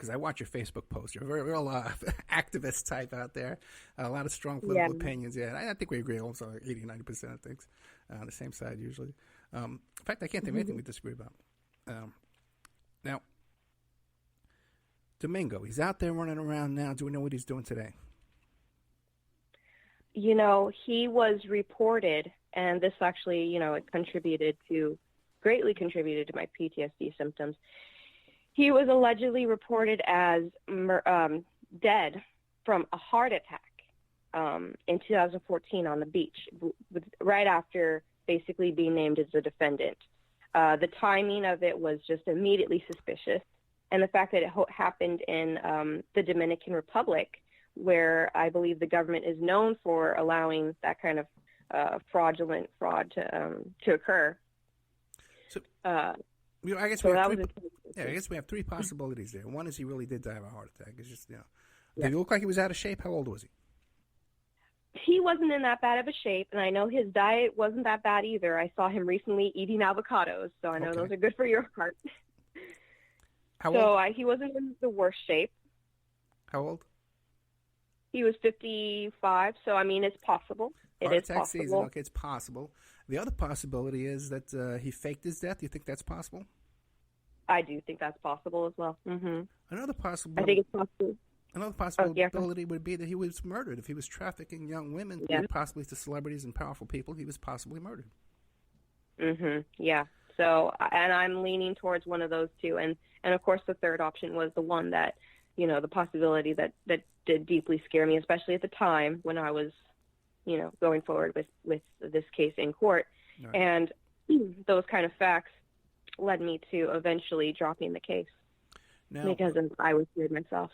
because I watch your Facebook posts. You're a very real activist type out there. A lot of strong political opinions. Yeah, I think we agree almost like 80, 90% of things on the same side usually. In fact, I can't think of anything we disagree about. Now, Domingo, he's out there running around now. Do we know what he's doing today? You know, he was reported, and this actually, you know, it greatly contributed to my PTSD symptoms. He was allegedly reported as dead from a heart attack in 2014 on the beach, right after basically being named as a defendant. The timing of it was just immediately suspicious. And the fact that it happened in the Dominican Republic, where I believe the government is known for allowing that kind of fraudulent fraud to occur. So, you know, I guess we have three possibilities there. One is he really did die of a heart attack. It's just, you know, did he look like he was out of shape? How old was he? He wasn't in that bad of a shape, and I know his diet wasn't that bad either. I saw him recently eating avocados, so I know those are good for your heart. How old? He wasn't in the worst shape. How old? He was 55, so I mean, it's possible. It is possible. Season, okay, it's possible. The other possibility is that he faked his death. Do you think that's possible? I do think that's possible as well. Mm-hmm. Another possibility. I think it's possible. Another possibility would be that he was murdered. If he was trafficking young women, possibly to celebrities and powerful people, he was possibly murdered. Mm-hmm. Yeah. So, and I'm leaning towards one of those two. And of course, the third option was the one that, you know, the possibility that did deeply scare me, especially at the time when I was, you know, going forward with this case in court. Right. And those kind of facts led me to eventually dropping the case because I was scared myself.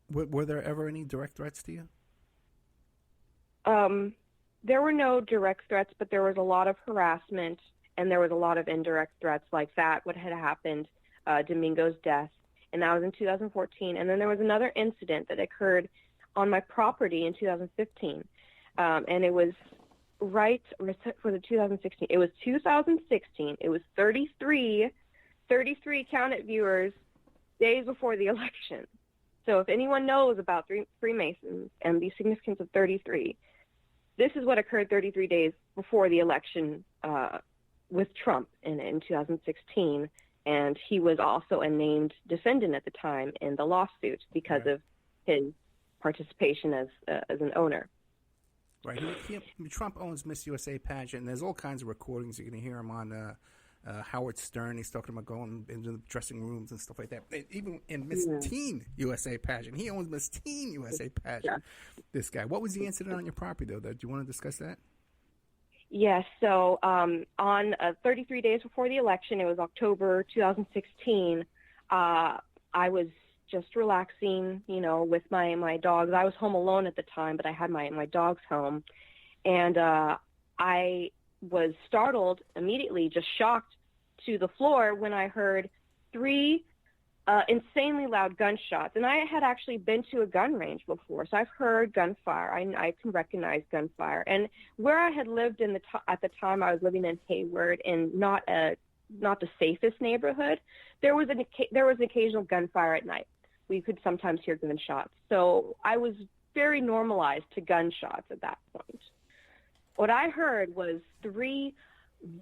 Were there ever any direct threats to you? There were no direct threats, but there was a lot of harassment, and there was a lot of indirect threats like that, what had happened, Domingo's death, and that was in 2014. And then there was another incident that occurred on my property in 2015, and it was right for the 2016. It was 2016. It was 33 counted viewers days before the election. So if anyone knows about Freemasons and the significance of 33, this is what occurred 33 days before the election with Trump in 2016. And he was also a named defendant at the time in the lawsuit because of his participation as an owner. Right. Trump owns Miss USA pageant, and there's all kinds of recordings. You're going to hear him on Howard Stern. He's talking about going into the dressing rooms and stuff like that. Even in Miss Teen USA pageant. He owns Miss Teen USA pageant, this guy. What was the incident on your property, though? Do you want to discuss that? Yes. So on 33 days before the election, it was October 2016, I was just relaxing, you know, with my dogs. I was home alone at the time, but I had my dogs home. And I was startled immediately, just shocked to the floor when I heard 3 insanely loud gunshots. And I had actually been to a gun range before, so I've heard gunfire. I can recognize gunfire. And where I had lived at the time, I was living in Hayward, in not the safest neighborhood. There was occasional gunfire at night. We could sometimes hear gunshots. So I was very normalized to gunshots at that point. What I heard was 3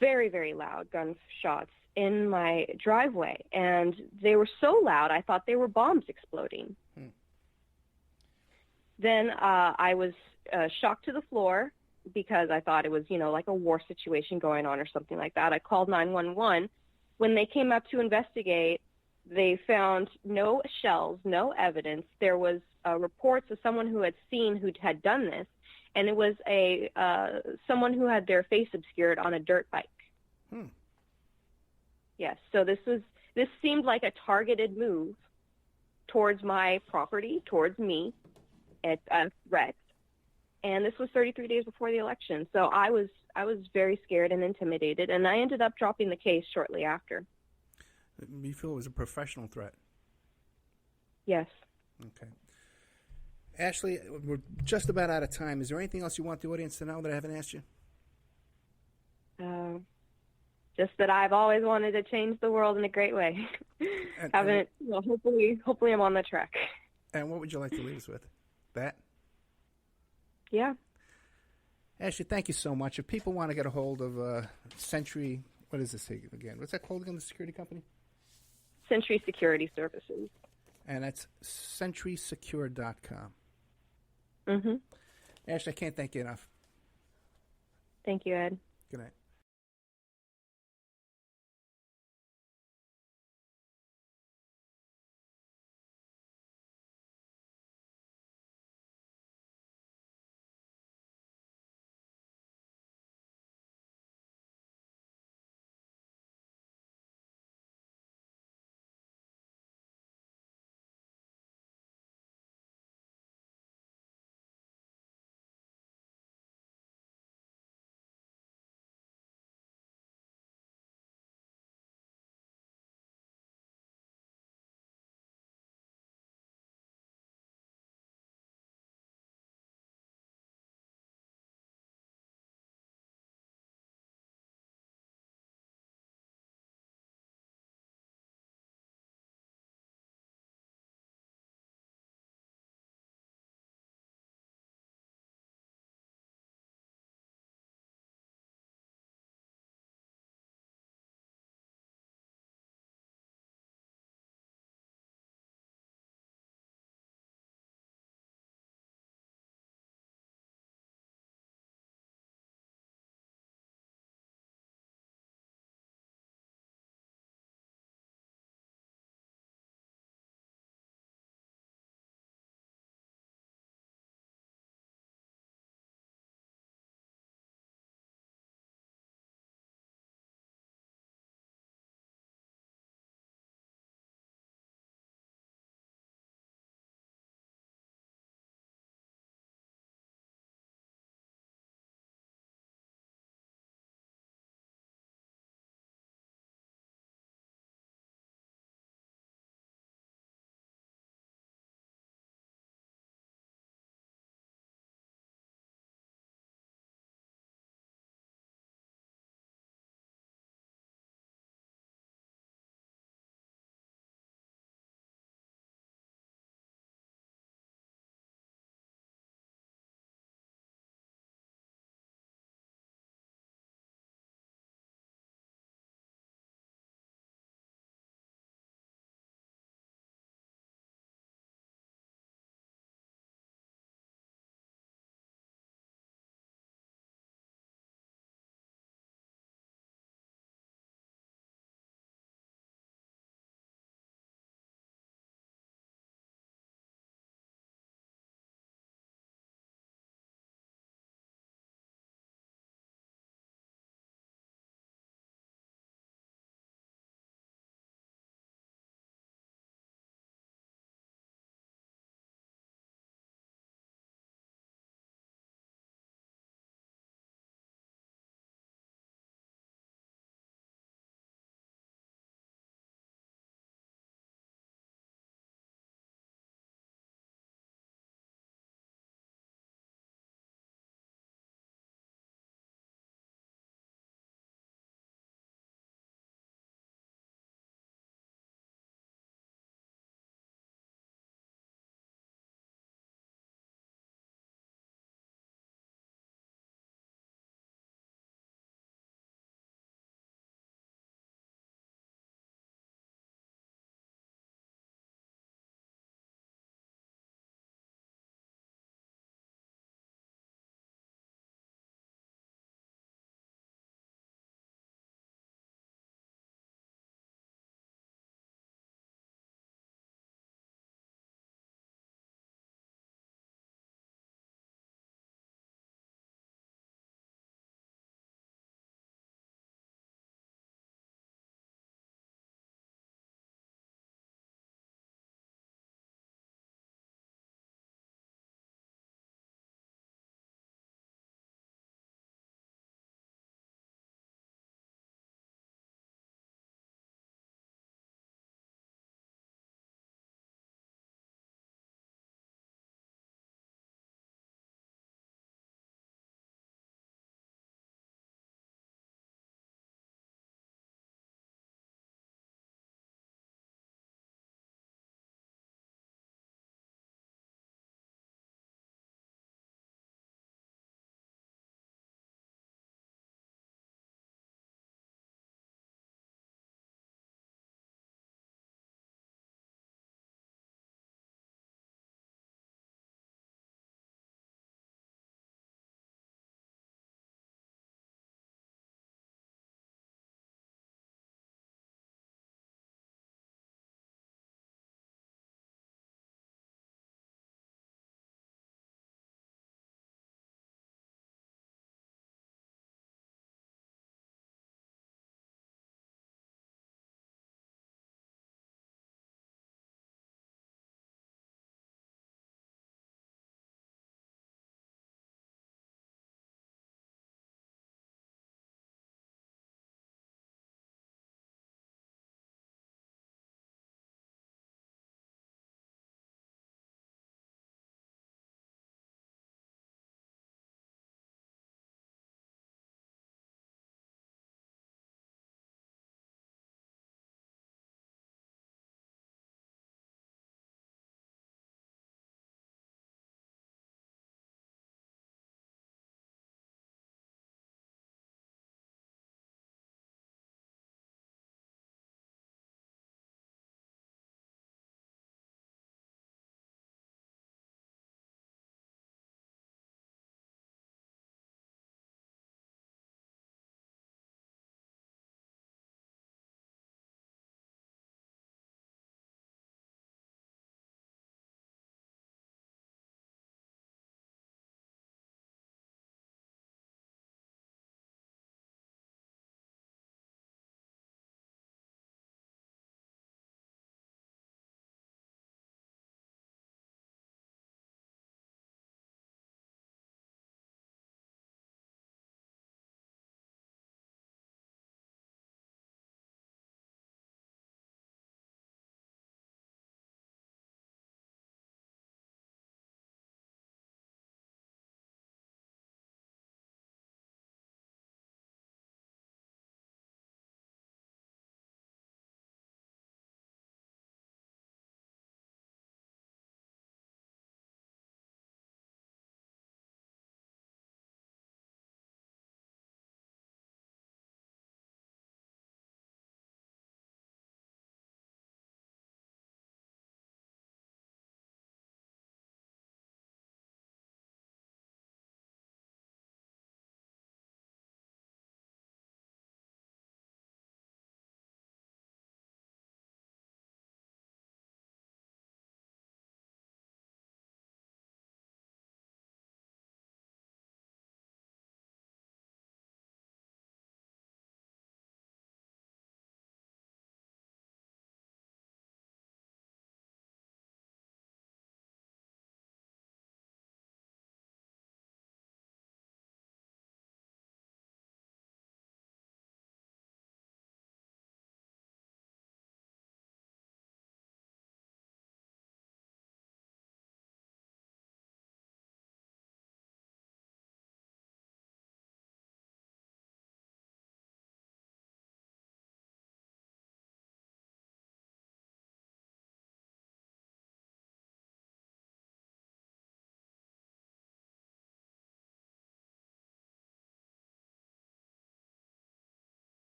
very, very loud gunshots in my driveway, and they were so loud I thought they were bombs exploding. Then I was shocked to the floor because I thought it was, you know, like a war situation going on or something like that. I called 911. When they came up to investigate, they found no shells, no evidence. There was reports of someone who had done this, and it was someone who had their face obscured on a dirt bike. Yes, so this seemed like a targeted move towards my property, towards me, at a threat. And this was 33 days before the election, so I was very scared and intimidated, and I ended up dropping the case shortly after. You feel it was a professional threat? Yes. Okay. Ashley, we're just about out of time. Is there anything else you want the audience to know that I haven't asked you? just that I've always wanted to change the world in a great way. Hopefully I'm on the track. And what would you like to leave us with? That? Yeah. Ashley, thank you so much. If people want to get a hold of Century, what is this again? What's that called again, the security company? Century Security Services. And that's centurysecure.com. Mm-hmm. Ashley, I can't thank you enough. Thank you, Ed. Good night.